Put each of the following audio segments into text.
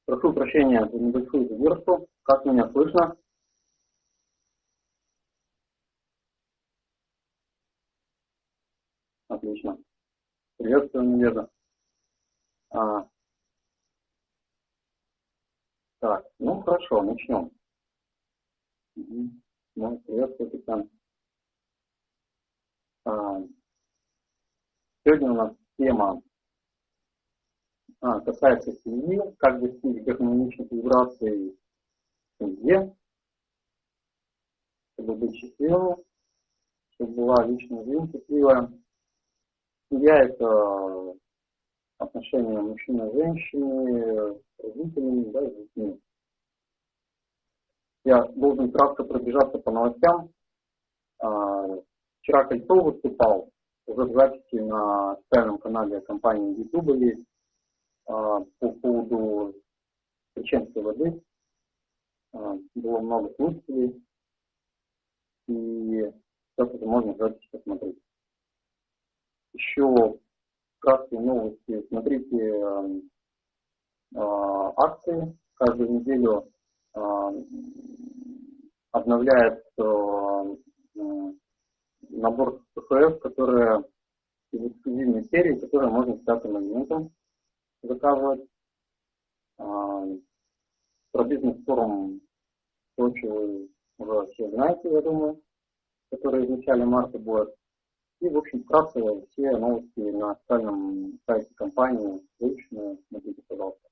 Прошу прощения за небольшую задержку. Как меня слышно? Отлично. Приветствую, Надежда. Так, ну хорошо, начнем. Ну, приветствую, Татьяна. Сегодня у нас тема касается семьи, как достичь гармоничных вибраций в семье, чтобы быть счастливым, чтобы была личная жизнь счастливая. Семья — это отношения мужчины и женщины, с родителями, да, с детьми. Я должен кратко пробежаться по новостям. Вчера Кольцова выступал, уже в записи на официальном канале компании YouTube есть, по поводу чеченской воды. Было много слушателей, и сейчас это можно в записи посмотреть. Еще краткие новости. Смотрите акции. Каждую неделю обновляет набор КФС, которые из эксклюзивной серии, которые можно с 5 моментом заказывать. Про бизнес-форум Сочи вы уже все знаете, я думаю, который в начале марта будет. И, в общем, вкратце все новости на официальном сайте компании, весточной, смотрите, пожалуйста.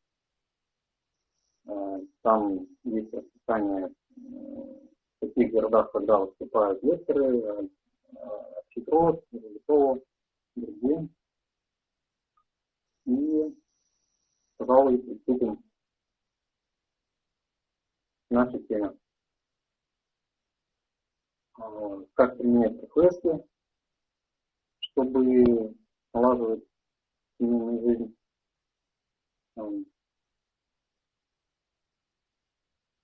Там есть расписание, в каких городах, когда выступают лекторы, Четверг, Ярков, Д.Р. И, пожалуй, приступим к нашей теме. Как применять КФС, чтобы налаживать семейную жизнь.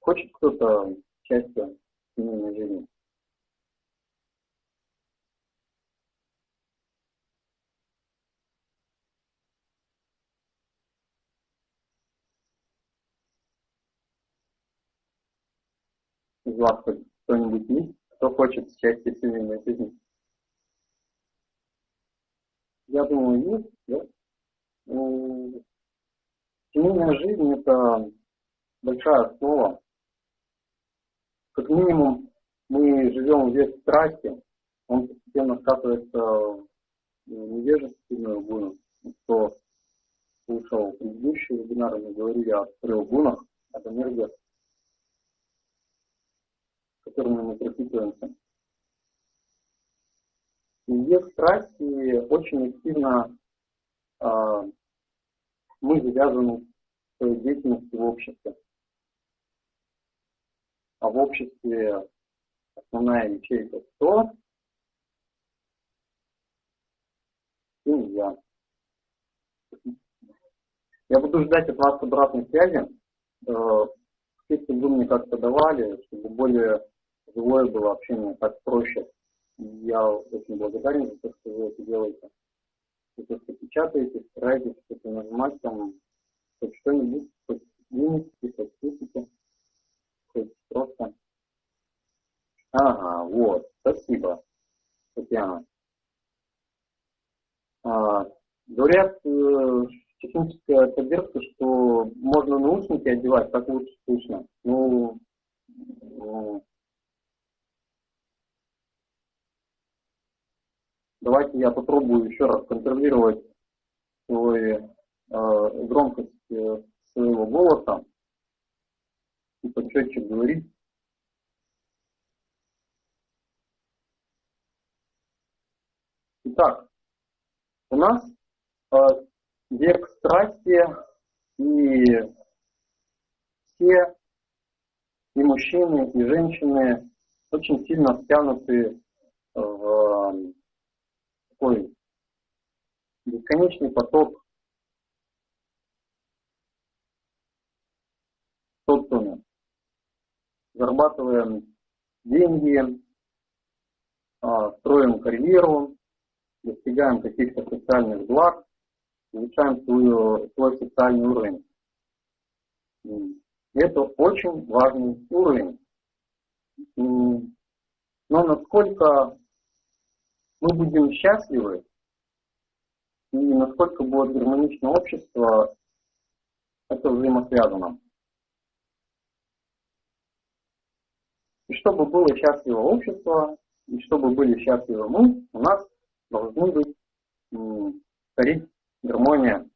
Хочет кто-то счастья в семейной жизни? Из вас кто-нибудь есть, кто хочет счастья в семейной жизни? Я думаю, есть, да? Семейная жизнь — это большая основа. Как минимум, мы живем в век страсти, он постепенно скатывается в невежественную гуну. Кто слушал предыдущие вебинары, мы говорили о 3 гунах, об энергиях, которыми мы пропитываемся. И в век страсти очень активно мы завязаны своей деятельностью в обществе. А в обществе основная ячейка кто? Семья. Я буду ждать от вас обратной связи. Если вы мне как-то давали, чтобы более живое было общение, так проще. Я очень благодарен за то, что вы это делаете. За то, что печатаете, стараетесь что-то нажимать там, хоть что-нибудь, хоть минусики, хоть плюсики, хоть просто. Ага, вот, спасибо, Татьяна. Говорят, техническая поддержка, что можно наушники одевать, так лучше слышно. Ну, давайте я попробую еще раз контролировать громкость своего голоса и почетче говорить. Итак, у нас век страсти, и все, и мужчины, и женщины очень сильно втянуты в такой бесконечный поток в социуме. Зарабатываем деньги, строим карьеру, достигаем каких-то социальных благ, улучшаем свой социальный уровень. Это очень важный уровень. Но насколько мы будем счастливы и насколько будет гармоничное общество, это взаимосвязано. И чтобы было счастливо общество, и чтобы были счастливы мы, у нас должны быть царить гармония.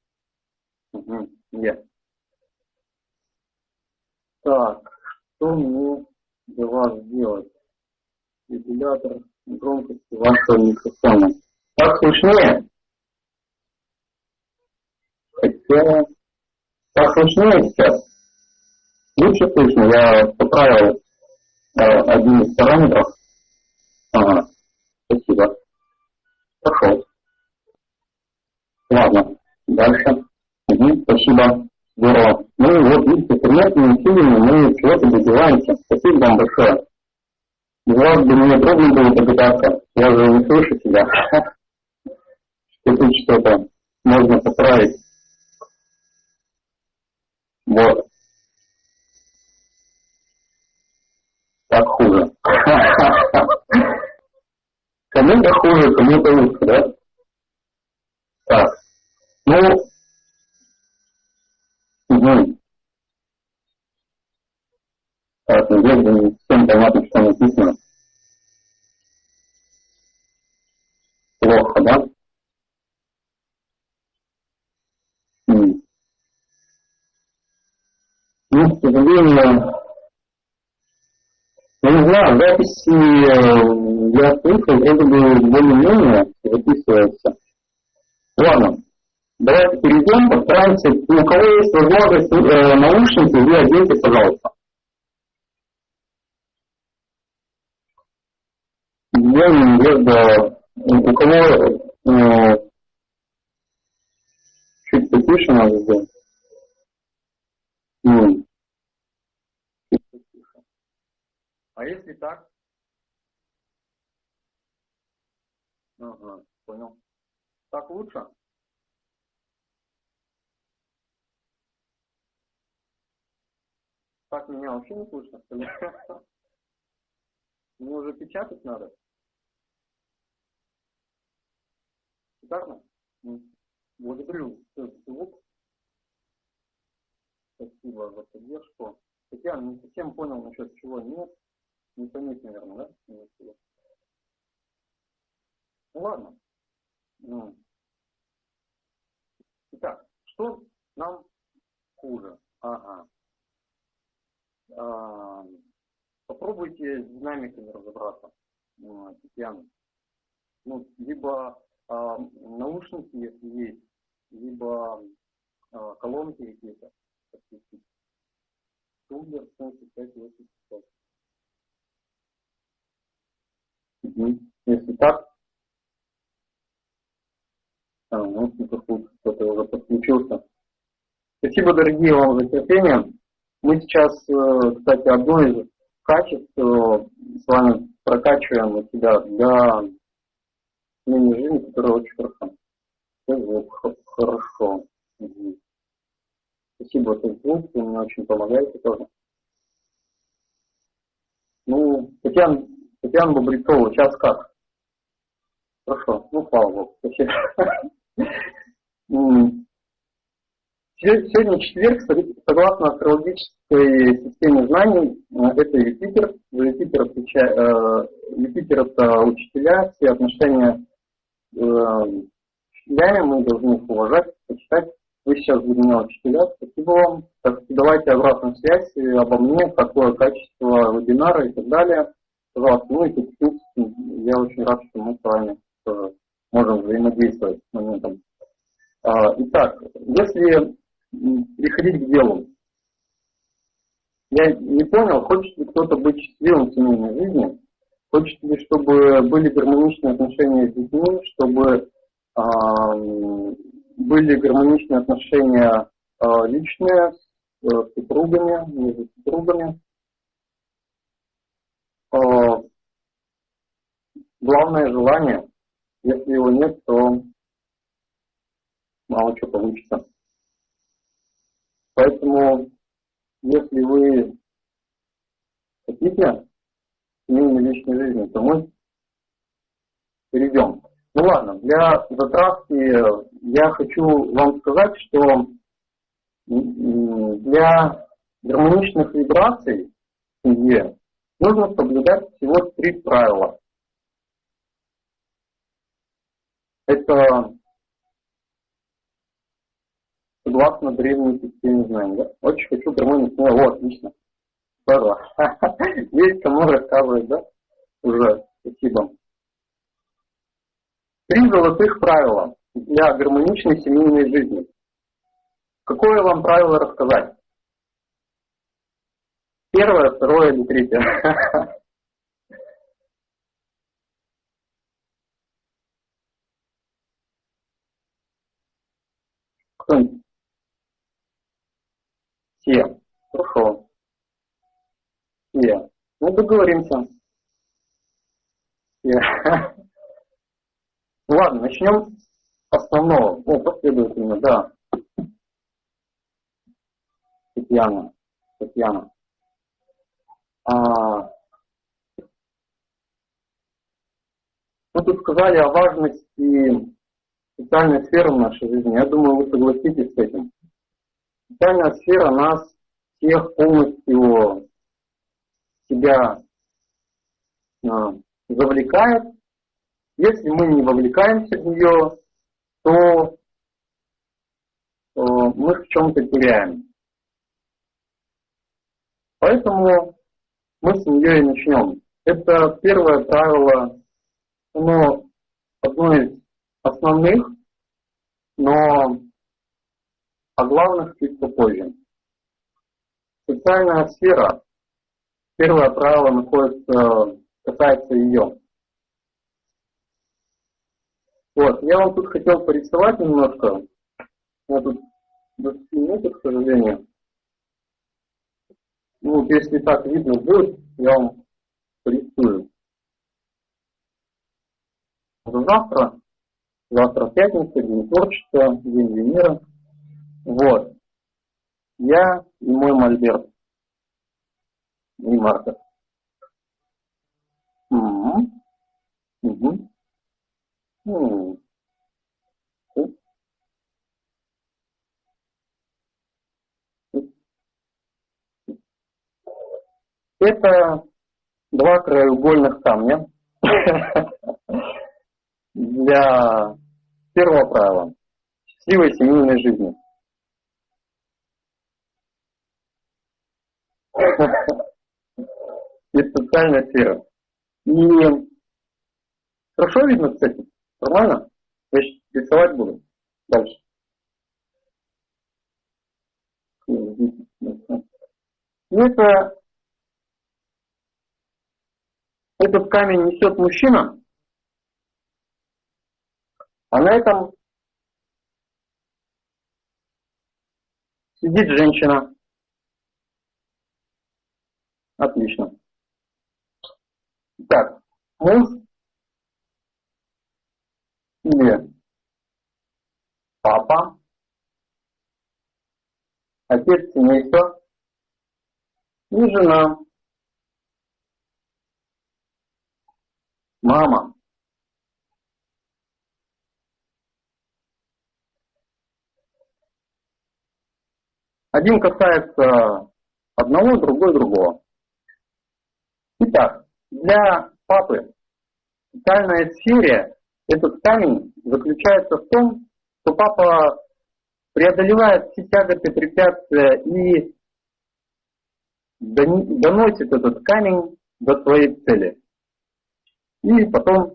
Так, что мне для вас делать? Регулятор громкости вашего микрофона. Так слышнее? Хотя... Так слышнее сейчас? Лучше слышно, я поправил один из параметров. Ага, спасибо. Пошел. Ладно, дальше. Спасибо. Здорово. Ну и вот, видите, совместными усилиями мы чего-то добиваемся. Спасибо вам большое. Без вас бы мне трудно было догадаться. Я же не слышу себя. Что тут что-то можно поправить. Вот. Так хуже. Кому-то хуже, кому-то лучше, да? Так. Ну. Так, наверное, всем понятно, что написано. Плохо, да? Ну, к сожалению, я не знаю, записи я слышал, вроде бы более-менее записывается. Ладно, давайте перейдем, постараемся. У кого есть возможность наушники, вы оденьте, пожалуйста. У кого чуть потише надо сделать. А если так? Ага, понял. Так лучше? Так меня вообще не слышно, что ли? Мне уже печатать надо. Шикарно? Благодарю за звук. Спасибо за поддержку. Хотя не совсем понял, насчет чего нет. Не понять, наверное, да? Ну ладно. Итак, что нам хуже? Ага. Попробуйте с динамиками разобраться, Татьяна. Ну, либо наушники, если есть, либо колонки какие-то. Тумблер 75-85. Если так, ну, кто-то уже подключился. Спасибо, дорогие, вам за терпение. Мы сейчас, кстати, одно из качеств с вами прокачиваем у себя для смены жизни, которое очень хорошо. Звук хорошо. Спасибо за звук, вы мне очень помогаете тоже. Ну, Татьяна Бобрякова, сейчас как? Хорошо, ну, слава Богу. Спасибо. Сегодня четверг, согласно астрологической системе знаний, это Юпитер. За Юпитер это учителя, все отношения с учителями мы должны их уважать, почитать. Вы сейчас для меня учителя, спасибо вам. Так, давайте обратную связь обо мне, какое качество вебинара и так далее. Пожалуйста, ну и подписывайтесь. Я очень рад, что мы с вами тоже можем взаимодействовать с моментом. Итак, если переходить к делу. Я не понял, хочет ли кто-то быть счастливым в семейной жизни, хочет ли, чтобы были гармоничные отношения с детьми, чтобы были гармоничные отношения личные с супругами, между супругами. Главное желание, если его нет, то мало что получится. Поэтому если вы хотите семейной личной жизни, то мы перейдем. Ну ладно, для затравки я хочу вам сказать, что для гармоничных вибраций в семье нужно соблюдать всего 3 правила. Это согласно древней системе знаний. Да? Очень хочу гармонию с ней. О, отлично. Здорово. Есть кому рассказывать, да? Уже. Спасибо. 3 золотых правила для гармоничной семейной жизни. Какое вам правило рассказать? 1, 2 или 3? Кто-нибудь? Все. Хорошо. Все. Ну, договоримся. Все. Ладно, начнем с основного. О, последовательно, да. Татьяна. Мы тут сказали о важности социальной сферы в нашей жизни. Я думаю, вы согласитесь с этим. Социальная сфера нас всех полностью в себя завлекает. Если мы не вовлекаемся в нее, то мы в чем-то теряем. Поэтому мы с нее и начнем. Это первое правило, оно одно из основных, но о главных чуть попозже. Социальная сфера, первое правило касается ее. Вот, я вам тут хотел порисовать немножко. У меня тут 20 минут, к сожалению. Ну, вот если так видно будет, я вам порисую. Завтра пятница, день творчества, день Венеры. Вот. Я и мой мольберт. И маркер. Это 2 краеугольных камня для первого правила счастливой семейной жизни. Из социальной сферы. И хорошо видно, кстати? Нормально? Я сейчас рисовать буду. Дальше. Этот камень несет мужчина, а на этом сидит женщина. Отлично. Так, муж или папа, отец семейства и жена, мама. Один касается одного, другой другого. Итак, для папы в социальной сфере этот камень заключается в том, что папа преодолевает все тяготы, препятствия и доносит этот камень до своей цели. И потом,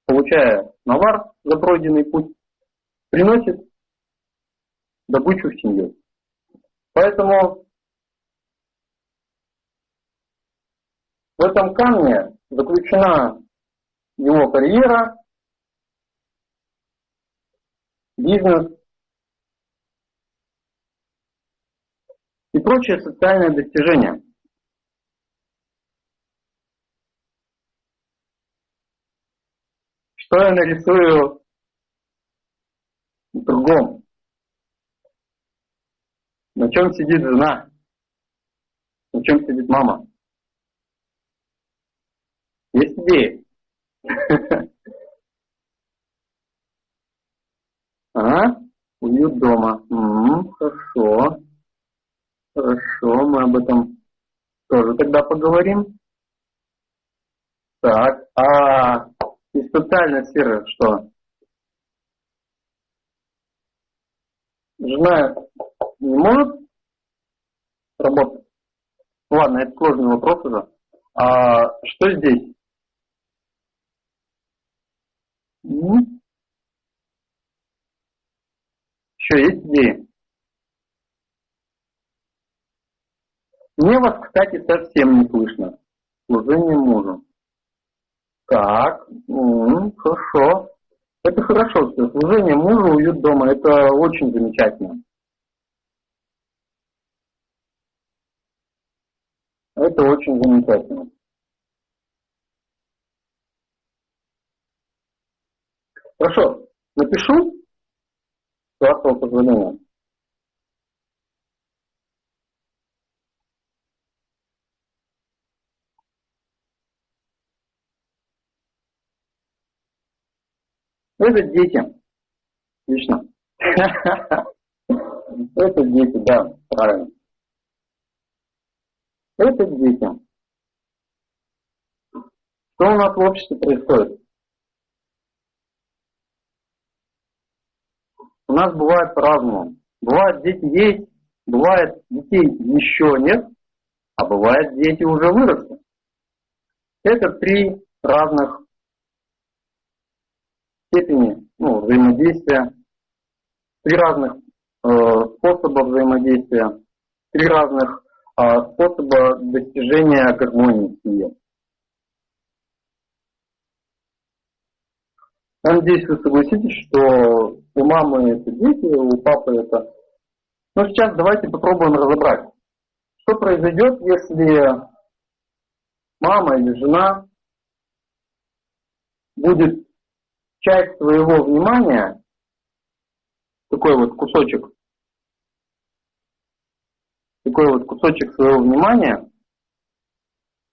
получая навар за пройденный путь, приносит добычу в семью. Поэтому в этом камне заключена его карьера, бизнес и прочие социальные достижения. Что я нарисую в другом На чем сидит жена? На чем сидит мама? Есть идеи? А? Уют дома. Хорошо. Хорошо, мы об этом тоже тогда поговорим. Так, а из социальной сферы что? Жена не может работать? Ладно, это сложный вопрос уже. А что здесь? Еще есть идеи? Мне вас, кстати, совсем не слышно. Служение мужу. Так, хорошо. Это хорошо, что служение мужу, уют дома, это очень замечательно. Это очень замечательно. Хорошо, напишу с вашего позволения. Это дети. Отлично. Это дети, да, правильно. Это дети. Что у нас в обществе происходит? У нас бывает по-разному. Бывает, дети есть, бывает, детей еще нет, а бывает, дети уже выросли. Это три разных степени взаимодействия, три разных способа взаимодействия, три разных способа достижения гармонии в семье. Я надеюсь, вы согласитесь, что у мамы это дети, у папы это... Но сейчас давайте попробуем разобрать, что произойдет, если мама или жена будет часть своего внимания, такой вот кусочек своего внимания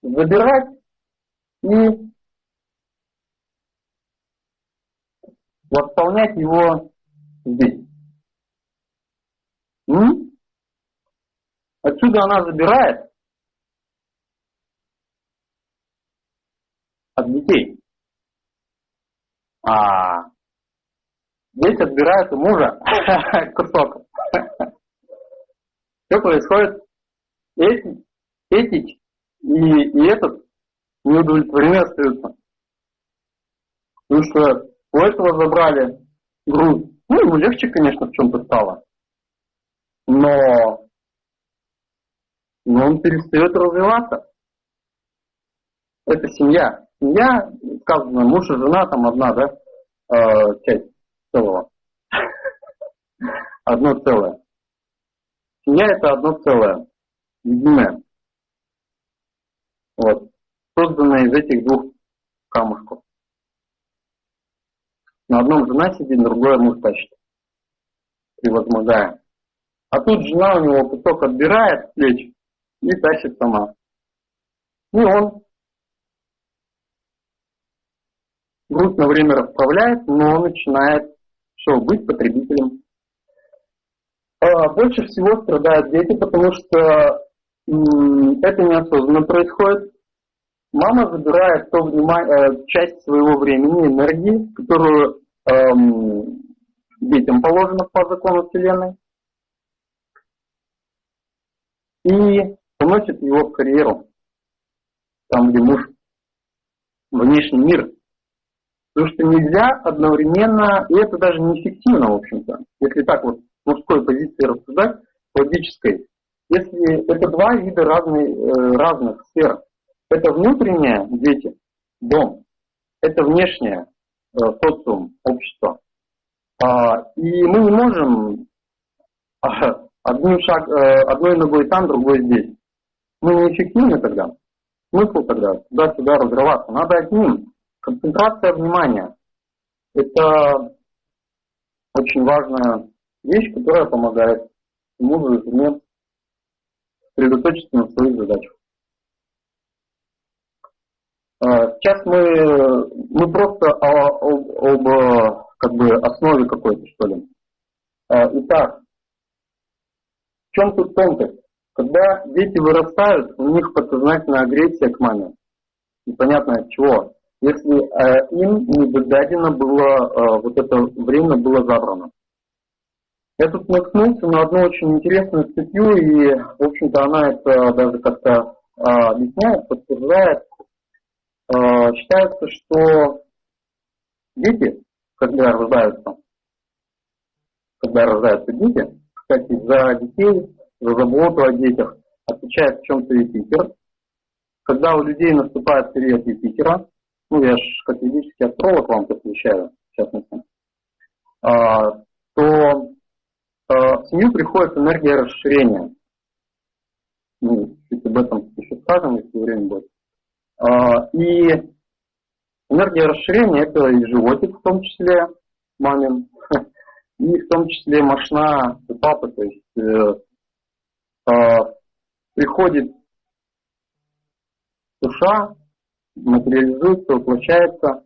забирать и восполнять его здесь. Отсюда она забирает от детей. А здесь отбирает у мужа кусок. Что происходит? Эти и этот не удовлетворены остаются. Потому что у этого забрали груз. Ему легче, конечно, в чем-то стало. Но он перестает развиваться. Это семья. Семья, сказано, муж и жена, там одна, да, часть целого. Одно целое. Семья это одно целое, единое. Вот. Созданное из этих двух камушков. На одном жена сидит, на другое муж тащит, превозмогая. А тут жена у него кусок отбирает с плеч и тащит сама. И он груз на время расправляет, но он начинает быть потребителем. Больше всего страдают дети, потому что это неосознанно происходит. Мама забирает часть своего времени, энергии, которую детям положено по закону Вселенной, и уносит его в карьеру, там, где муж, внешний мир. Потому что нельзя одновременно, и это даже неэффективно, в общем-то, если так вот с мужской позиции рассуждать, ведической, если это два вида разных сфер. Это внутреннее, дети, дом, это внешнее, социум, общество. И мы не можем одной ногой там, другой здесь. Мы неэффективны тогда. Смысл тогда туда-сюда разрываться. Надо одним. Концентрация внимания. Это очень важная вещь, которая помогает мужу и жене сосредоточиться на своих задачах. Сейчас мы просто об как бы основе какой-то, что ли. Итак, в чем тут тонкость? Когда дети вырастают, у них подсознательная агрессия к маме. Непонятно от чего. Если им не дадено было, вот это время было забрано. Я тут наткнулся на одну очень интересную статью, и, в общем-то, она это даже как-то объясняет, подтверждает. Считается, что дети, когда рождаются дети, кстати, за детей, за заботу о детях отвечает в чем-то Юпитер. Когда у людей наступает период Юпитера, ну я же как ведический астролог вам посвящаю, в частности, то в семью приходит энергия расширения. Ну, чуть об этом еще скажем, если время будет. И энергия расширения — это и животик, в том числе мамин, и в том числе мошна у папы. То есть приходит душа, материализуется, воплощается,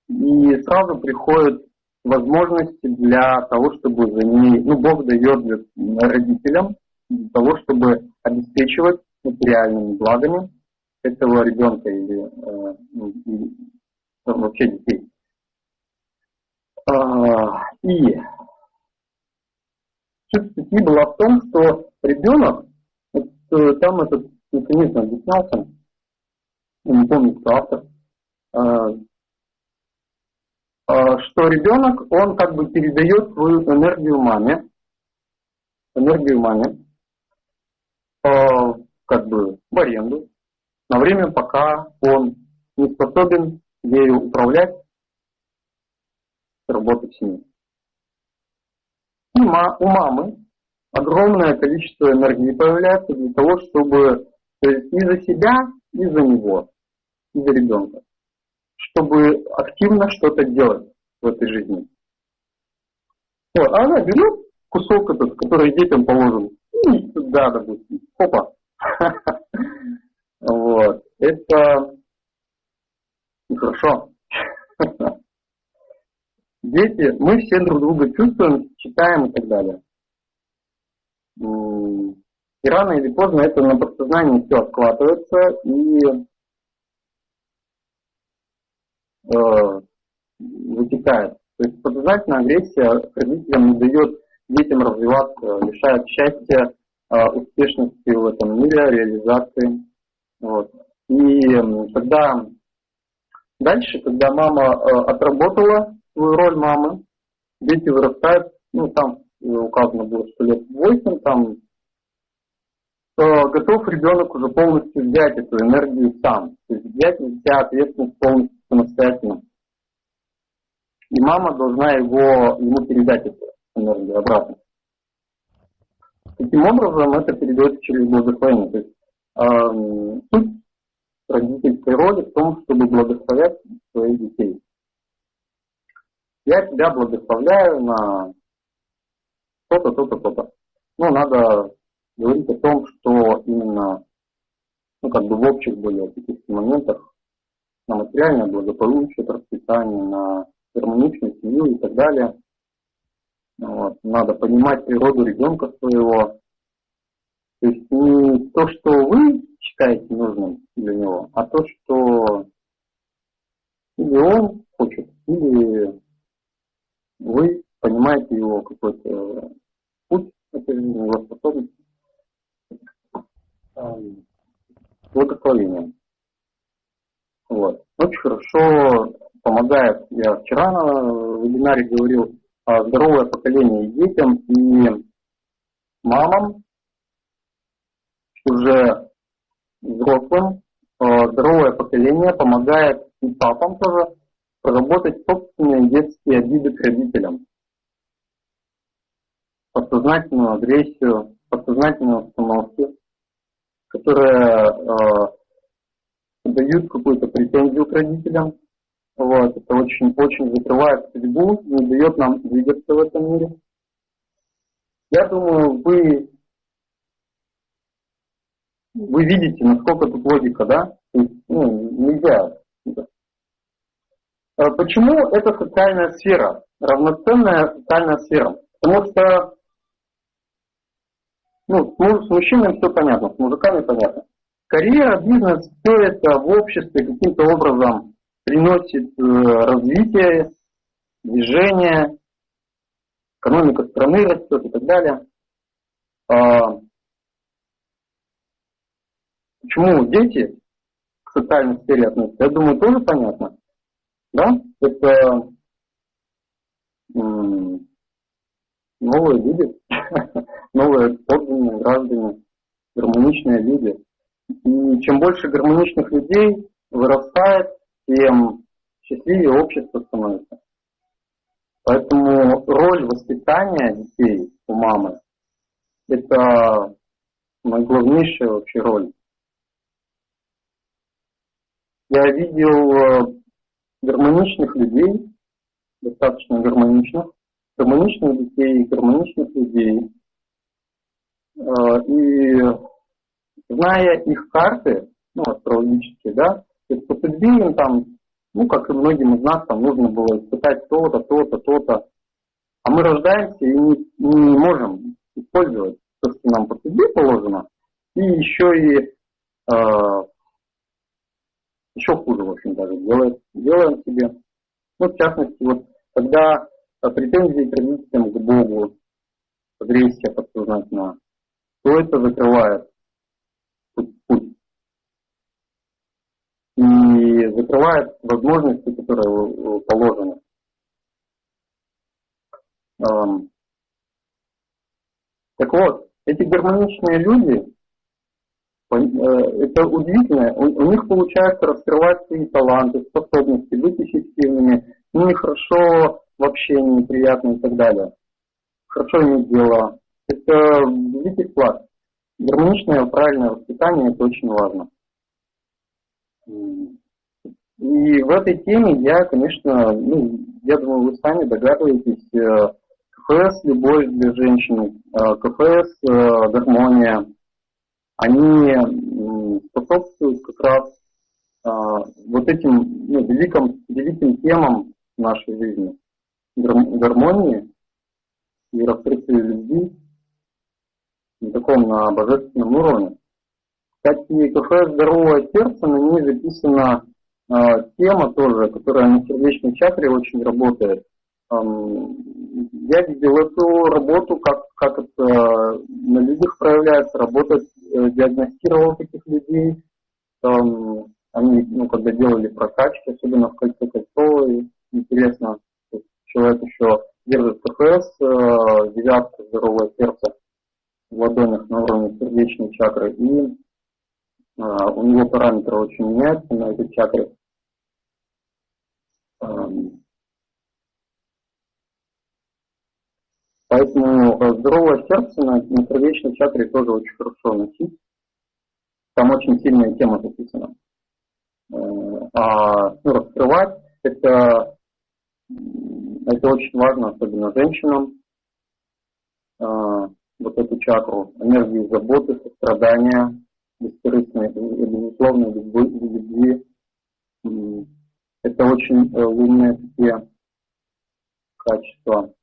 и сразу приходят возможности для того, чтобы за ней, Бог дает родителям для того, чтобы обеспечивать материальными благами этого ребенка или вообще детей. И суть статьи была в том, что ребенок, там этот механизм объяснялся, я не помню, кто автор, что ребенок, он как бы передает свою энергию маме, как бы в аренду, на время, пока он не способен ею управлять, работать с ней. И у мамы огромное количество энергии появляется для того, чтобы, то есть и за себя, и за него, и за ребенка, чтобы активно что-то делать в этой жизни. Вот, а она берет кусок этот, который детям положен, и сюда, допустим, опа. Вот, это нехорошо. Дети, мы все друг друга чувствуем, читаем и так далее. И рано или поздно это на подсознании все откладывается и вытекает. То есть подсознательная агрессия родителям не дает детям развиваться, лишает счастья, успешности в этом мире, реализации. Вот. И когда мама отработала свою роль мамы, дети вырастают, там указано было, что лет 8, там готов ребенок уже полностью взять эту энергию сам, то есть взять на себя ответственность полностью самостоятельно. И мама должна ему передать эту энергию обратно. Таким образом, это передается через благословение. То есть суть родительской роли в том, чтобы благословлять своих детей. Я тебя благословляю на то-то, то-то, то-то. Надо говорить о том, что именно, в общих более таких моментах, на материальное благополучие, процветание, на гармоничную семью и так далее. Вот. Надо понимать природу ребенка своего. То есть не то, что вы считаете нужным для него, а то, что или он хочет, или вы понимаете его какой-то путь, это его способность, благословение. Вот. Очень хорошо помогает, я вчера на вебинаре говорил, здоровое поколение и детям, и мамам, уже взрослым, здоровое поколение помогает и папам тоже проработать собственные детские обиды к родителям. Подсознательную агрессию, подсознательные установки, которые дают какую-то претензию к родителям. Вот, это очень закрывает судьбу, не дает нам двигаться в этом мире. Я думаю, вы вы видите, насколько тут логика, да? То есть, нельзя. Почему это социальная сфера? Равноценная социальная сфера. Потому что с мужчинами все понятно, с мужиками понятно. Карьера, бизнес, все это в обществе каким-то образом приносит развитие, движение, экономика страны растет и так далее. Почему дети к социальной сфере относятся? Я думаю, тоже понятно. Да? Это новые люди, новые подданные граждане, гармоничные люди. И чем больше гармоничных людей вырастает, тем счастливее общество становится. Поэтому роль воспитания детей у мамы – это наиглавнейшая вообще роль. Я видел гармоничных людей, достаточно гармоничных детей, гармоничных людей. И зная их карты, астрологические, да, то есть по судьбе им там, как и многим из нас, там нужно было испытать то-то, то-то, то-то. А мы рождаемся и не можем использовать то, что нам по судьбе положено, и еще хуже, в общем, даже делаем себе. В частности, когда претензии к родителям, к Богу, агрессия подсознательно, то это закрывает путь. И закрывает возможности, которые положены. Так вот, эти гармоничные люди, это удивительно, у них получается раскрывать свои таланты, способности, быть эффективными, у них хорошо в общении, приятно и так далее. Хорошо иметь дело. Это великий вклад. Гармоничное, правильное воспитание – это очень важно. И в этой теме я, конечно, я думаю, вы сами догадываетесь, КФС – любовь для женщины, КФС – гармония. Они способствуют как раз этим великим темам нашей жизни. Гармонии и раскрытию любви на божественном уровне. Кстати, КФС «Здоровое сердце», на ней записана тема тоже, которая на сердечной чакре очень работает. Я видел эту работу, как это на людях проявляется, работает, диагностировал таких людей. Они, когда делали прокачки, особенно в Кольцовой, интересно, человек еще держит КФС, девятку, здоровое сердце в ладонях на уровне сердечной чакры, и у него параметры очень меняются на этой чакре. Поэтому здоровое сердце на сердечной чакре тоже очень хорошо носить. Там очень сильная тема записана. Раскрывать это очень важно, особенно женщинам. Эту чакру энергии заботы, сострадания, бескорыстной, безусловной любви. Это очень лунные такие качества.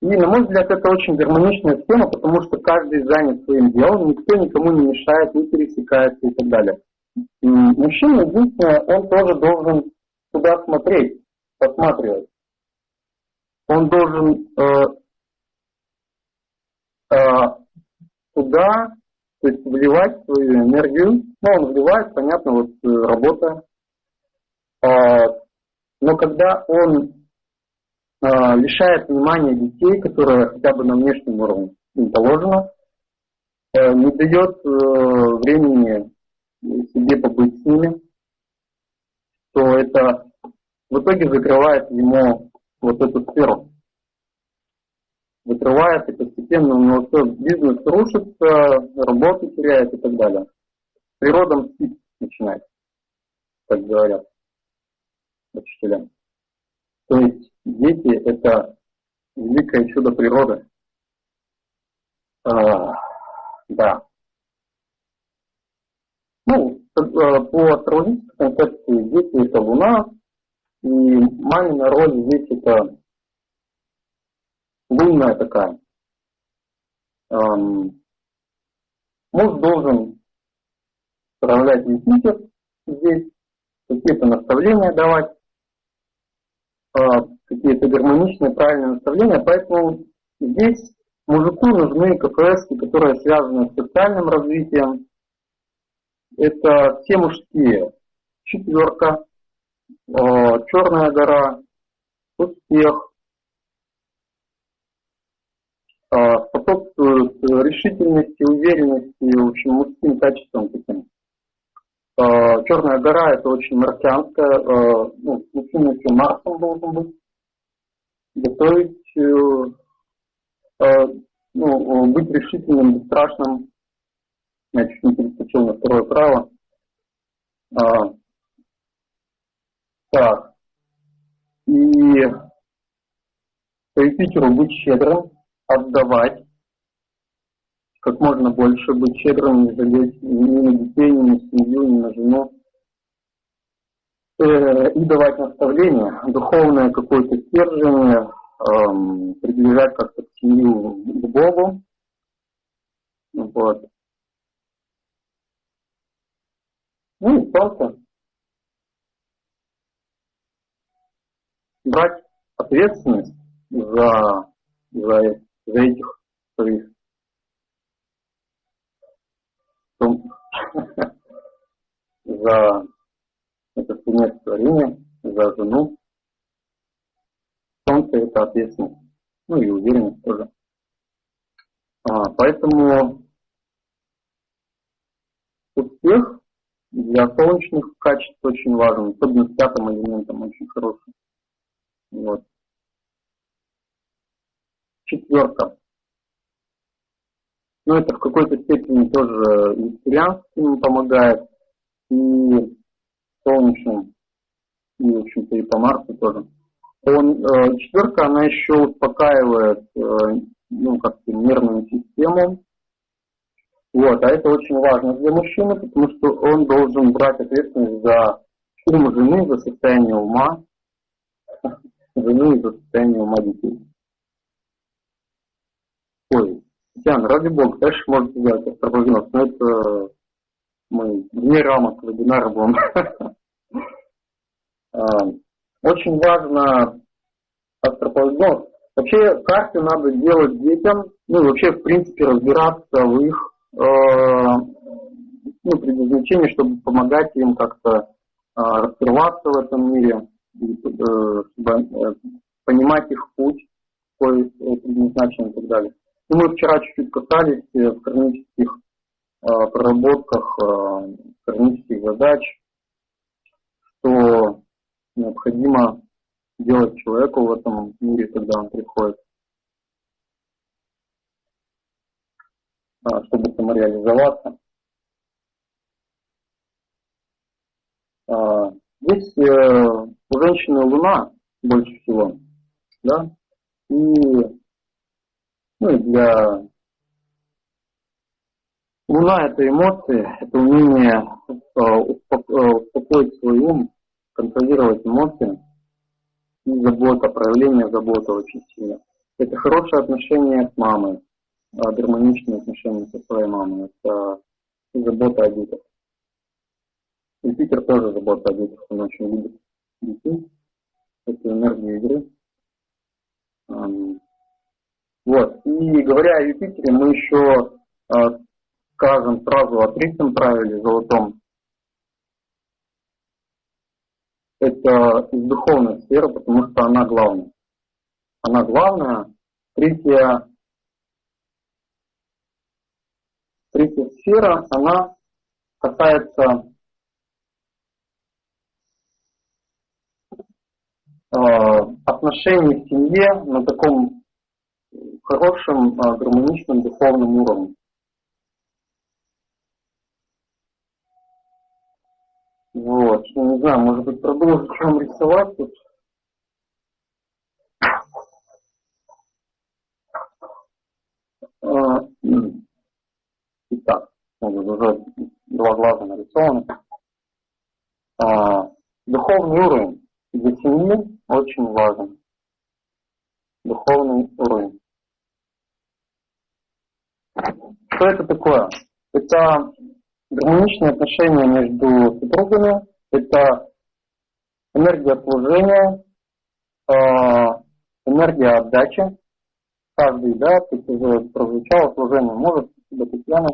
И, на мой взгляд, это очень гармоничная схема, потому что каждый занят своим делом, никто никому не мешает, не пересекается и так далее. И мужчина, единственное, он тоже должен туда смотреть, посматривать. Он должен туда, то есть вливать свою энергию. Он вливает, понятно, работа. Но когда он лишает внимания детей, которые хотя бы на внешнем уровне им положено, не дает времени себе побыть с ними, то это в итоге закрывает ему эту сферу. Закрывает, и постепенно у него все, бизнес рушится, работу теряет и так далее. Природа мстит начинает, так говорят учителя. То есть дети – это великое чудо природы. Да. Ну, по астрологической концепции дети это Луна, и мамина роль здесь это лунная такая. Муж должен управлять Юпитер здесь, какие-то наставления давать, какие-то гармоничные, правильные наставления, поэтому здесь мужику нужны КФСки, которые связаны с социальным развитием. Это все мужские. Четверка, Черная гора, успех, способствуют решительности, уверенности, в общем, мужским качествам таким. Черная гора это очень марсианская, мужчина еще Марсом должен быть, готовить, быть решительным, бесстрашным. Я чуть не перескочил на второе право. Так. И по Юпитеру быть щедрым, отдавать, как можно больше быть щедрым, не жалеть ни на детей, ни на семью, ни на жену. И давать наставления, духовное какое-то стержень, приближать как-то к семью, к Богу. Вот. Ну и Солнце. Брать ответственность за этих своих за это конец творения, за жену. Солнце это ответственность. Ну и уверенность тоже. Поэтому успех для солнечных качеств очень важен, особенно с пятым элементом очень хороший. Вот. Четверка. Ну, это в какой-то степени тоже вегетарианским помогает, и солнечным, и, в общем-то, и по Марсу тоже. Четверка, она еще успокаивает, как-то нервную систему. Вот, а это очень важно для мужчины, потому что он должен брать ответственность за ум жены, за состояние ума жены и за состояние ума детей. Ой, Татьяна, ради бога, дальше можете сделать астропрогноз, но это мы вне рамок вебинара будем. Очень важно астропрогноз. Вообще карты надо делать детям, вообще в принципе разбираться в их предназначении, чтобы помогать им как-то раскрываться в этом мире, чтобы понимать их путь, какой предназначен и так далее. Мы вчера чуть-чуть касались в кармических проработках, кармических задач, что необходимо делать человеку в этом мире, когда он приходит, чтобы самореализоваться. Здесь у женщины Луна больше всего, да, и для Луна это эмоции, это умение успокоить свой ум, контролировать эмоции и забота, проявление заботы очень сильно. Это хорошие отношения с мамой, гармоничные отношения со своей мамой, это забота о детях. Юпитер тоже забота о детях, он очень любит детей, эту энергию игры. Вот. И говоря о Юпитере, мы еще скажем сразу о третьем правиле золотом. Это из духовной сферы, потому что она главная. Она главная. Третья сфера, она касается отношений в семье на таком хорошем, гармоничном духовном уровне. Вот, не знаю, может быть, продолжить вам рисовать тут. глаза нарисованы. Духовный уровень для семьи очень важен. Духовный уровень. Что это такое? Это гармоничные отношения между супругами, это энергия служения, энергия отдачи. Каждый, да, тут уже прозвучало, служение может, Татьяна.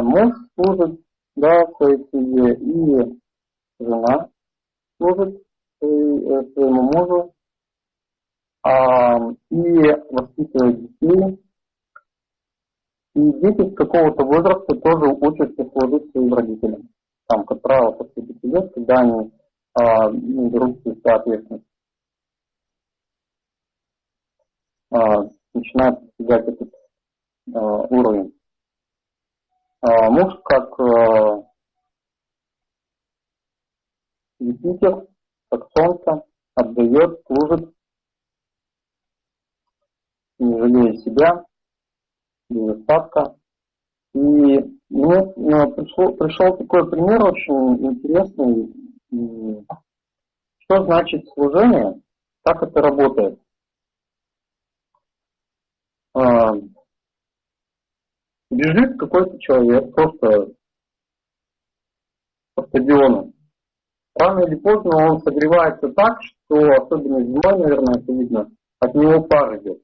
Муж служит, да, своей семье, и жена служит своему мужу, и воспитывает детей. И дети с какого-то возраста тоже учатся служить своим родителям. Там, как правило, после 5 лет, когда они берут себя ответственность, начинают достигать этот уровень. Муж, как Юпитер, как Солнце, отдает, служит, не жалея себя, без остатка. И мне пришел такой пример очень интересный. Что значит служение? Как это работает? Бежит какой-то человек просто по стадиону. Рано или поздно он согревается так, что, особенно зимой, наверное, это видно, от него пар идет.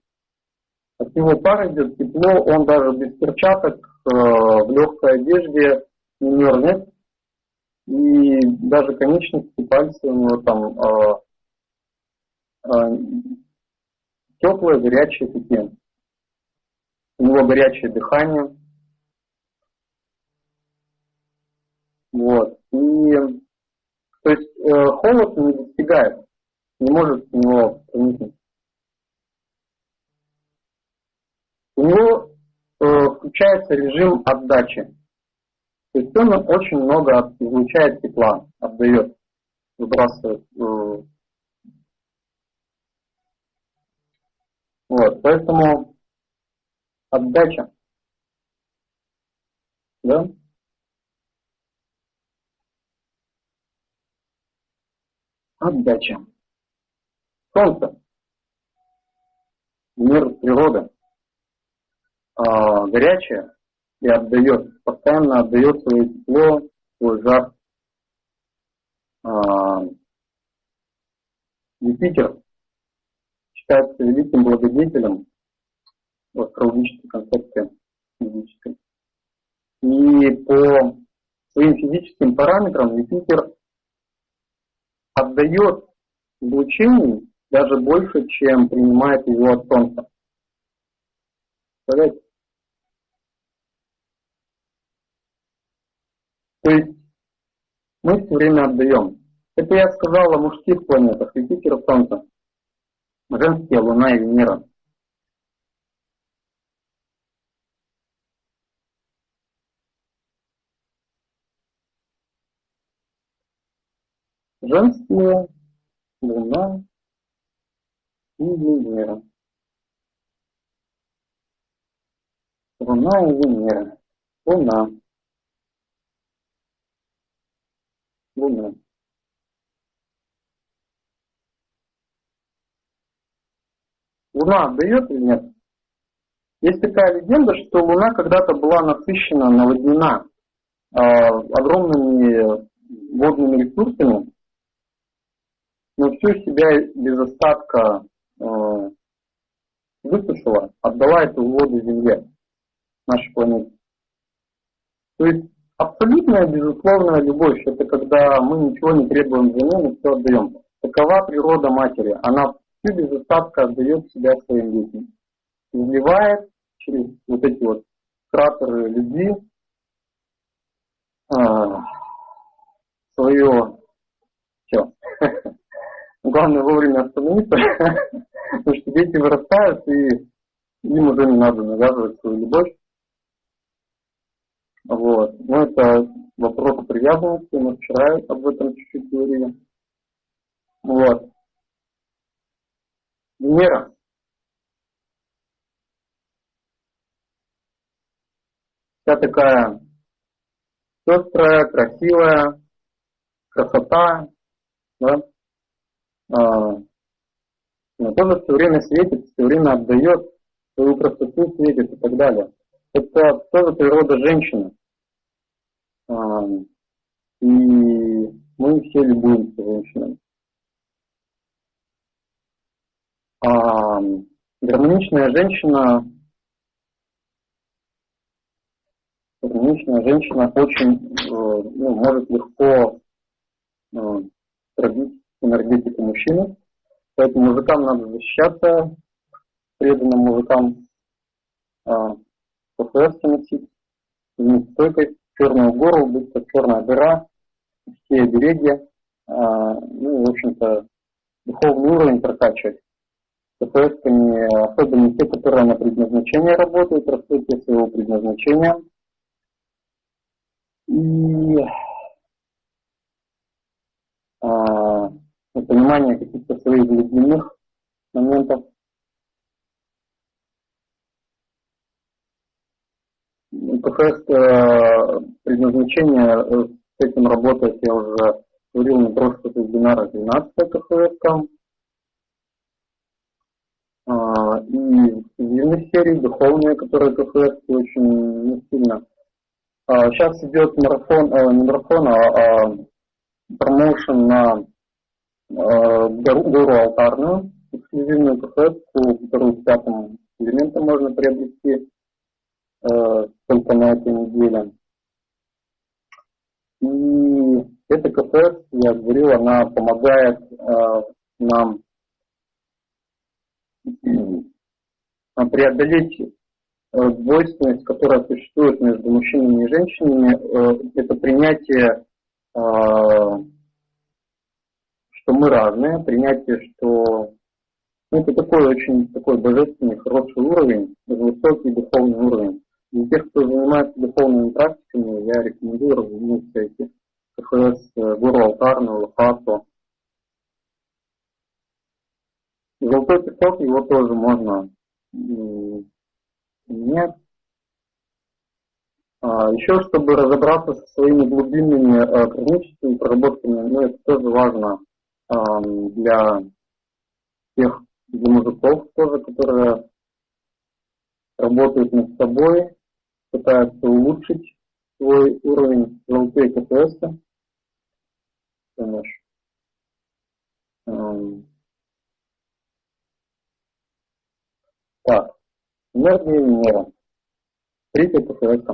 От него пар идет, тепло, он даже без перчаток, в легкой одежде не мерзнет. И даже конечности, пальцы у него там теплые, горячие такие. У него горячее дыхание. Вот. И то есть холод не достигает, не может в него проникнуть. У него включается режим отдачи. То есть он очень много излучает тепла, отдает, выбрасывает. Вот, поэтому отдача. Да? Отдача. Солнце. Мир природы. Горячее и отдает, постоянно отдает свое тепло, свой жар. Юпитер считается великим благодетелем в астрологической концепции ведической. И по своим физическим параметрам Юпитер отдает излучений даже больше, чем принимает его от Солнца. Представляете? То есть мы все время отдаем. Это я сказал о мужских планетах, Юпитер и Солнце. Женские, Луна и Венера. Женские, Луна и Венера. Луна и Венера. Луна. Луна. Луна отдает или нет? Есть такая легенда, что Луна когда-то была насыщена, наводнена огромными водными ресурсами, но всю себя без остатка высушила, отдала эту воду Земле, нашей планете. То есть абсолютная безусловная любовь, это когда мы ничего не требуем взамен и все отдаем. Такова природа матери. Она всю без остатка отдает себя своим детям. Изливает через вот эти вот кратеры любви свое все. Главное вовремя остановиться, потому что дети вырастают, и им уже не надо навязывать свою любовь. Вот. Но это вопрос привязанности, мы вчера об этом чуть-чуть говорили. Вот. Венера. Вся такая пестрая, красивая, красота, да? Но тоже все время светит, все время отдает свою красоту, светит и так далее. Это тоже природа женщины. И мы все любуемся женщинами. Гармоничная женщина очень может легко пробить энергетику мужчины. Поэтому мужикам надо защищаться, преданным мужикам КФС носить, иметь стойкость, черную гору, быть как черная дыра, все обереги, в общем-то, духовный уровень прокачивать. КФС-ками, особенно те, которые на предназначение работают, раскрытие своего предназначения. И понимание каких-то своих глубинных моментов. КФС предназначение, с этим работать я уже говорил на прошлых вебинарах, 12-я КФС. И в серии духовные, которые КФС очень сильно. Сейчас идет марафон, не марафон, а промоушен на гору алтарную, эксклюзивную КФС, которую с 5-м элементом можно приобрести только на этой неделе. И эта КФС, я говорил, она помогает нам преодолеть двойственность, которая существует между мужчинами и женщинами. Это принятие, что мы разные, принятие, что это такой очень такой божественный, хороший уровень, высокий духовный уровень. Для тех, кто занимается духовными практиками, я рекомендую разумеется эти КФС, гору алтарную, хату. Золотой песок, его тоже можно менять. Еще, чтобы разобраться со своими глубинными кармическими проработками, это тоже важно для тех, для мужиков тоже, которые работают над собой, пытаются улучшить свой уровень, золотые КФС. Так, энергия Венера. 3-я КФС.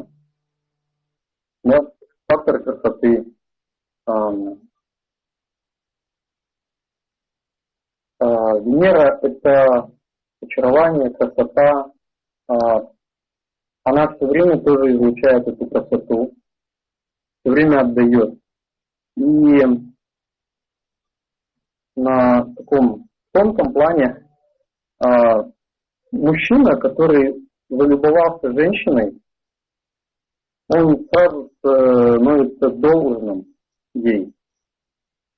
Да, фактор красоты. Венера – это очарование, красота. Она все время тоже излучает эту красоту, все время отдает. И на таком тонком плане мужчина, который залюбовался женщиной, он сразу становится должным ей.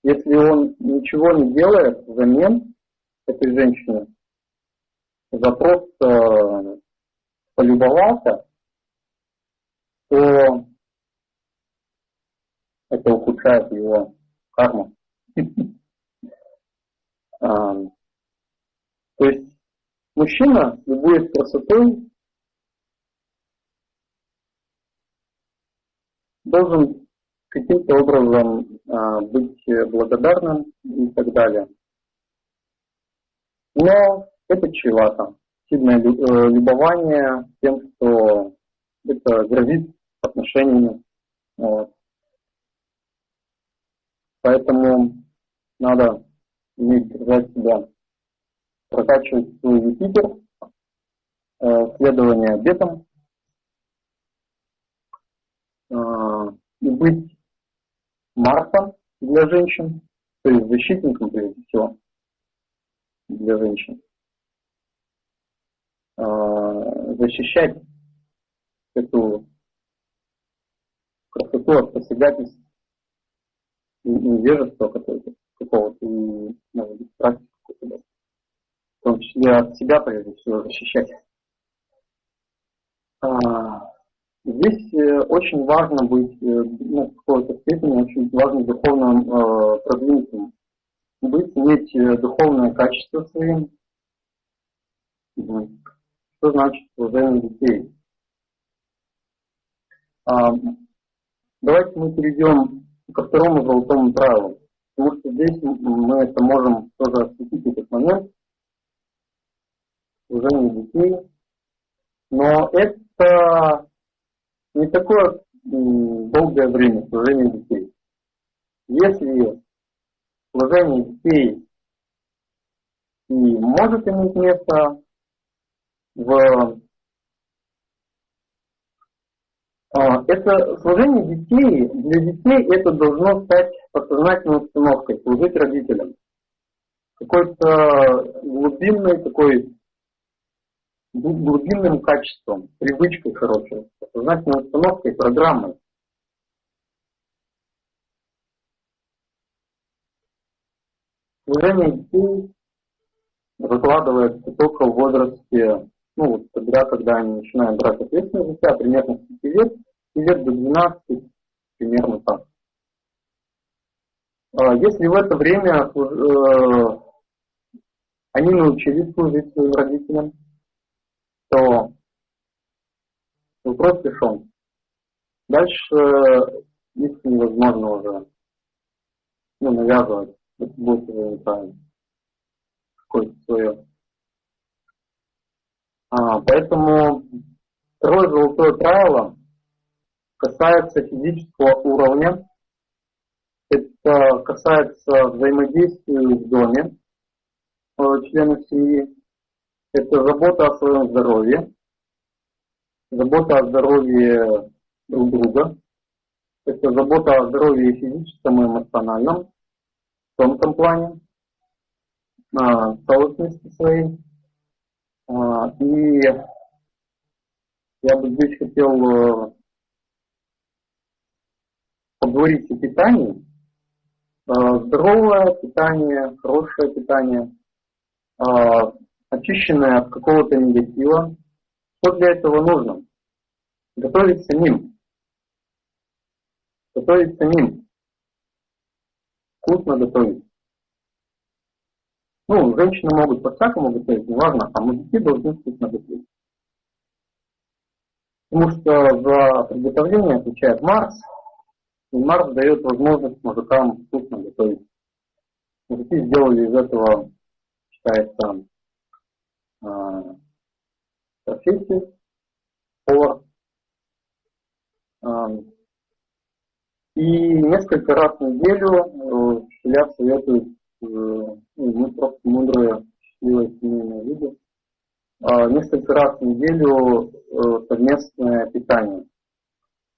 Если он ничего не делает взамен этой женщине, за просто полюбовался, то это ухудшает его карму. То есть мужчина, любуясь красотой, должен каким-то образом быть благодарным и так далее. Но это чревато. Сильное любование тем, что это грозит отношениями. Вот. Поэтому надо уметь держать себя, прокачивать свой Юпитер, следование обетам, и быть Марсом для женщин, то есть защитником, прежде всего, для женщин. Защищать эту красоту от посягательств и невежества какого-то, и, может быть, практики какой-то, в том числе от себя, прежде всего, защищать. Здесь очень важно быть, ну, в какой-то степени, очень важно духовно продвинутым. Иметь духовное качество своим. Что значит служение детей? Давайте мы перейдем ко второму золотому правилу, потому что здесь мы это можем тоже осветить этот момент служения детей. Но это не такое долгое время служения детей. Если служение детей и может иметь место это служение детей, для детей это должно стать подсознательной установкой, служить родителям. Какой-то глубинным качеством, привычкой хорошей, подсознательной установкой, программой. Служение детей закладывается только в возрасте, ну, вот тогда, когда они начинают брать ответственность за себя, примерно с 5 лет, и лет до 12, примерно так. Если в это время они научились служить своим родителям, то вопрос решен. Дальше их невозможно уже навязывать, это будет уже неправильно. Какое-то свое. Поэтому второе золотое правило касается физического уровня. Это касается взаимодействия в доме членов семьи. Это забота о своем здоровье, забота о здоровье друг друга. Это забота о здоровье физическом и эмоциональном, в тонком плане, целостности своей. И я бы здесь хотел поговорить о питании. Здоровое питание, хорошее питание, очищенное от какого-то негатива. Что для этого нужно? Готовить самим. Готовить самим. Вкусно готовить. Ну, женщины могут по-всякому готовить, неважно, а мужики должны вкусно готовить. Потому что за приготовление отвечает Марс, и Марс дает возможность мужикам вкусно готовить. Мужики сделали из этого, считается, профессию, повар. И несколько раз в неделю учителя советуют, мы просто мудрые, счастливые семейные люди, несколько раз в неделю совместное питание,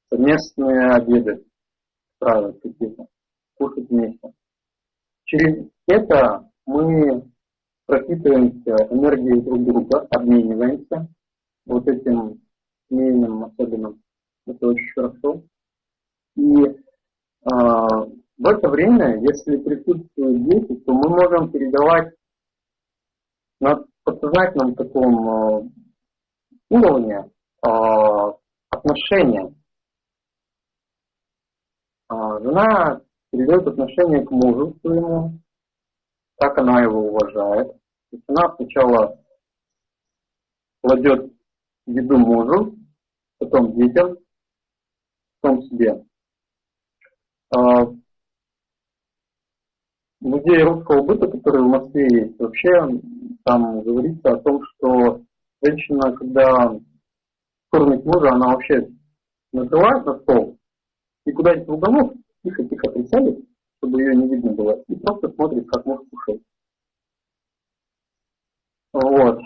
совместные обеды, устраивать какие-то, кушать вместе. Через это мы пропитываемся энергией друг друга, обмениваемся вот этим семейным особенным. Это очень хорошо. И в это время, если присутствуют дети, то мы можем передавать на подсознательном таком уровне отношения. Жена передает отношение к мужу своему, как она его уважает. То есть она сначала кладет еду мужу, потом детям, потом себе. В музее русского быта, который в Москве есть, вообще там говорится о том, что женщина, когда кормит мужа, она вообще накрывает на стол и куда-нибудь в уголок тихо-тихо присядет, чтобы ее не видно было, и просто смотрит, как муж кушает. Вот.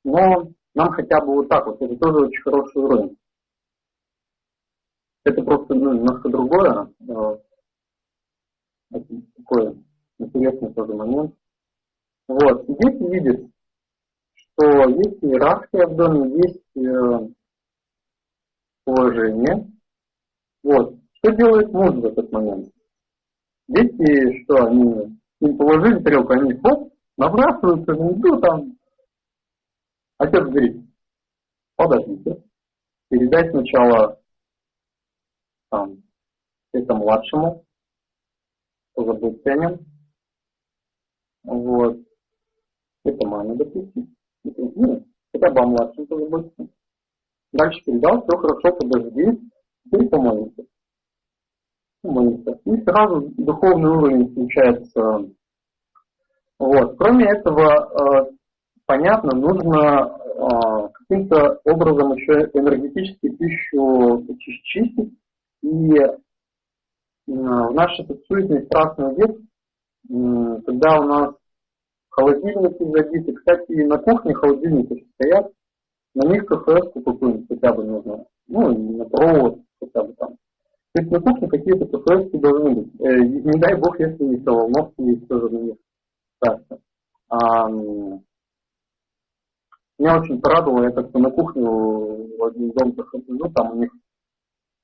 Но нам хотя бы вот так вот, это тоже очень хороший уровень. Это просто немножко другое. Это такой интересный тоже момент. Вот. И дети видят, что есть иерархия в доме, есть уважение. Вот. Что делает муж в этот момент? Дети, что они им положили тарелку, они хоп, набрасываются на еду там. Отец говорит: подождите, передать сначала там, это младшему, тоже будет ценен. Вот. Это маме, допустим. Ну, хотя бы младшему тоже будет. Дальше передал, все хорошо, подожди, теперь помолимся. И сразу духовный уровень включается. Вот. Кроме этого, понятно, нужно каким-то образом еще энергетически пищу чистить. И в наш этот суетный страстный век, когда у нас холодильники забиты, кстати, на кухне холодильники стоят, на них КФС-ку какую-нибудь хотя бы нужно, ну, на провод хотя бы там. То есть на кухне какие-то КФС-ки должны быть. Не дай бог, если микроволновки есть тоже на них. Меня очень порадовало, я как-то на кухню в один дом заходил, ну, там у них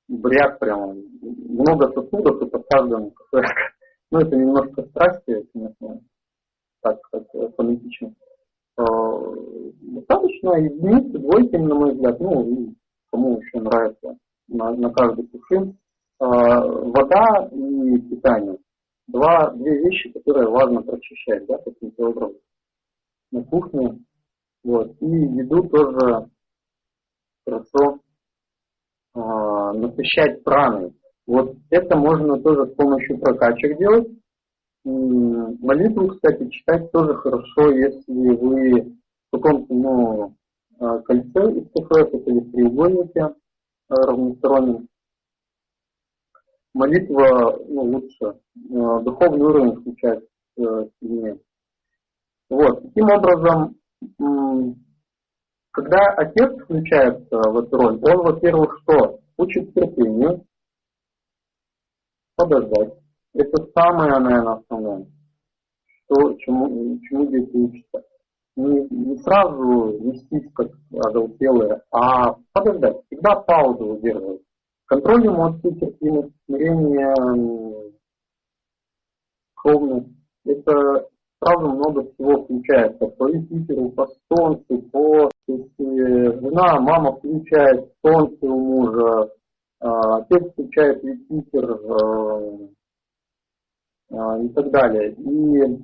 бряк прямо, много сосудов, и под каждым КФС. Ну, это немножко страсти, конечно, так фонетично. Достаточно единицы, двойки, на мой взгляд, ну, и кому еще нравится, на каждый кувшин. Вода и питание. Две вещи, которые важно прочищать, да, каким-то образом. На кухне. Вот. И еду тоже хорошо насыщать праной. Вот это можно тоже с помощью прокачек делать. Молитву, кстати, читать тоже хорошо, если вы в каком-то кольце из КФС или в треугольнике равностороннем. Молитва лучше, духовный уровень включать сильнее. Вот. Таким образом, когда отец включается в эту роль, он, во-первых, что? Учит терпению, подождать. Это самое, наверное, основное, чему дети учатся. Не сразу вестись как оголтелые, а подождать. Всегда паузу удерживать. Контроль эмоций, терпимость, смирение, скромность. Это сразу много всего включается. По Юпитеру, по Солнцу, жена, мама включает Солнце у мужа, отец включает Юпитер и так далее. И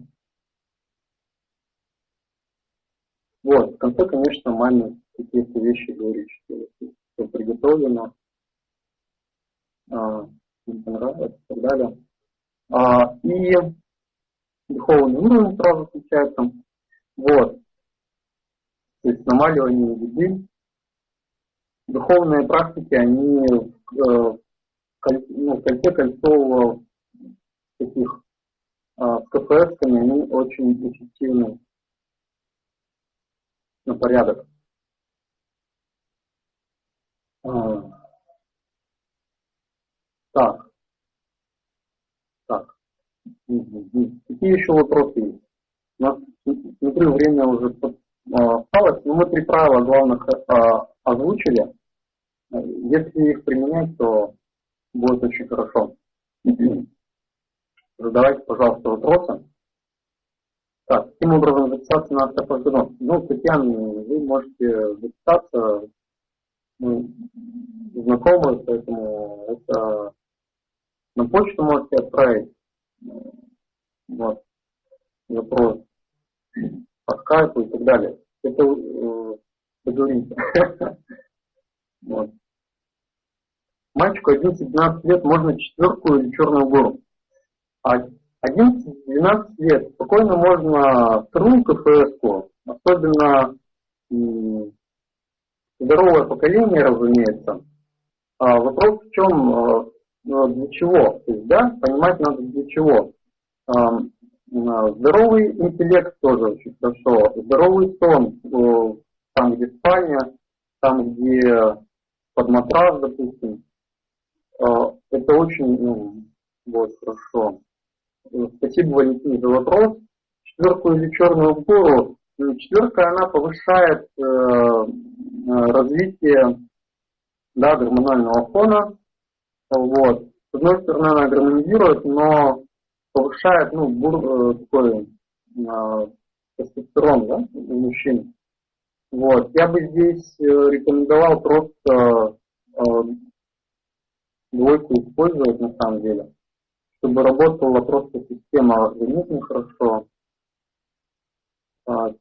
вот, в конце, конечно, маме какие-то вещи говорить, что все приготовлено, не понравилось и так далее. И духовный уровень сразу включается. Вот. То есть намаливание еды. Духовные практики, они в кольце кольцового таких с КФС-ками, они очень эффективны на порядок. Так. Какие еще вопросы есть? У нас, смотрю, время уже осталось, но мы 3 правила главных озвучили. Если их применять, то будет очень хорошо. Задавайте, пожалуйста, вопросы. Так, каким образом записаться на автоповеденок? Ну, Татьяна, вы можете записаться, мы знакомы, поэтому это на почту можете отправить. Вот, запрос по скайпу и так далее. Это договоримся. Вот. Мальчику 11-12 лет можно четверку или черную гору. А 11-12 лет спокойно можно вторую КФС-ку, особенно здоровое поколение, разумеется. Вопрос в чем, для чего? То есть, да, понимать надо для чего. Здоровый интеллект тоже очень хорошо. Здоровый сон, там где спальня, там где под матрас, допустим. Это очень будет хорошо. Спасибо, Валентин, за вопрос. Четверку или черную гору. Четверка, она повышает развитие, да, гормонального фона. Вот. С одной стороны, она гармонизирует, но повышает такой тестостерон, да, у мужчин. Вот. Я бы здесь рекомендовал просто двойку использовать на самом деле, чтобы работала просто система организма хорошо.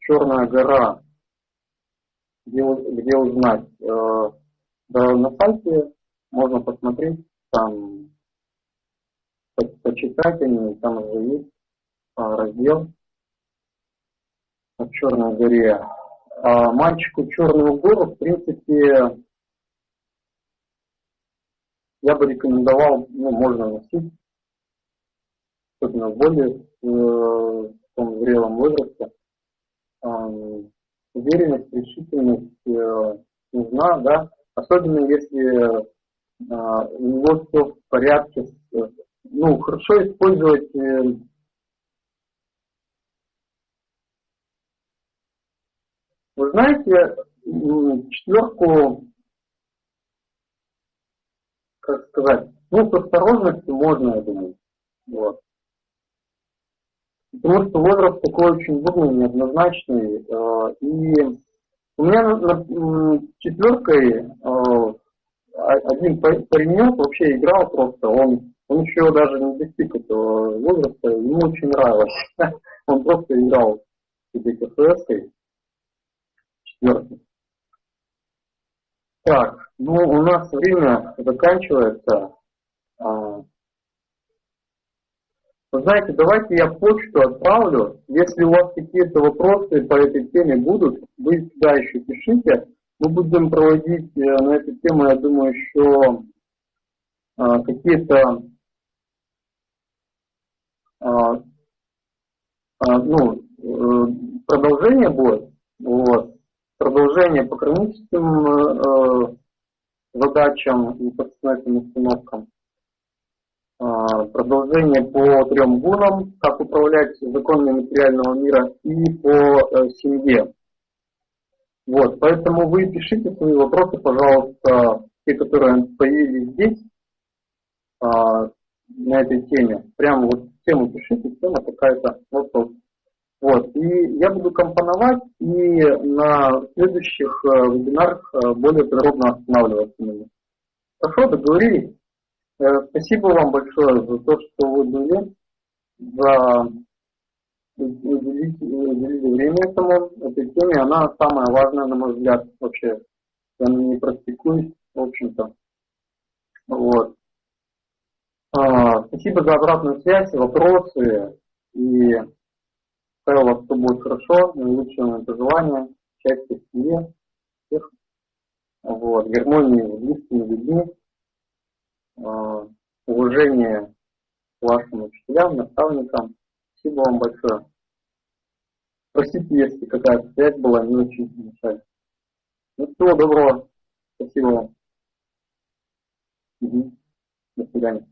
Черная гора, где узнать. Да, на сайте можно посмотреть, там почитать они, там уже есть раздел о Черной горе. Мальчику Черную гору, в принципе, я бы рекомендовал, можно носить, особенно в более в том зрелом возрасте. Уверенность, решительность нужна, да, особенно если у него все в порядке. Хорошо использовать вы знаете, четверку, как сказать, с осторожностью можно, я думаю. Вот. Потому что возраст такой очень бурный, неоднозначный. И у меня четверкой один паренек вообще играл просто. Он еще даже не достиг этого возраста, ему очень нравилось. Он просто играл с этой кфской четверкой. Так, у нас время заканчивается. Вы знаете, давайте я почту отправлю. Если у вас какие-то вопросы по этой теме будут, вы всегда еще пишите. Мы будем проводить на эту тему, я думаю, еще какие-то продолжения будет. Вот. Продолжение по хроническим задачам и подсознательным установкам. Продолжение по 3 гунам, как управлять законами материального мира, и по семье. Вот, поэтому вы пишите свои вопросы, пожалуйста, те, которые появились здесь, на этой теме. Прямо вот тему пишите, тема какая-то, вопрос. Вот, и я буду компоновать и на следующих вебинарах более подробно останавливаться на них. Хорошо, договорились? Спасибо вам большое за то, что вы были, за уделили время этой теме. Она самая важная, на мой взгляд, вообще. Я не практикуюсь, в общем-то. Вот. Спасибо за обратную связь, вопросы. И пускай у вас все будет хорошо, наилучшие пожелания, счастья в семье, всех. Вот. Гармонии с близкими людьми. Уважение к вашим учителям, наставникам. Спасибо вам большое. Простите, если какая-то связь была, не очень мешает. Всего доброго. Спасибо вам. До свидания.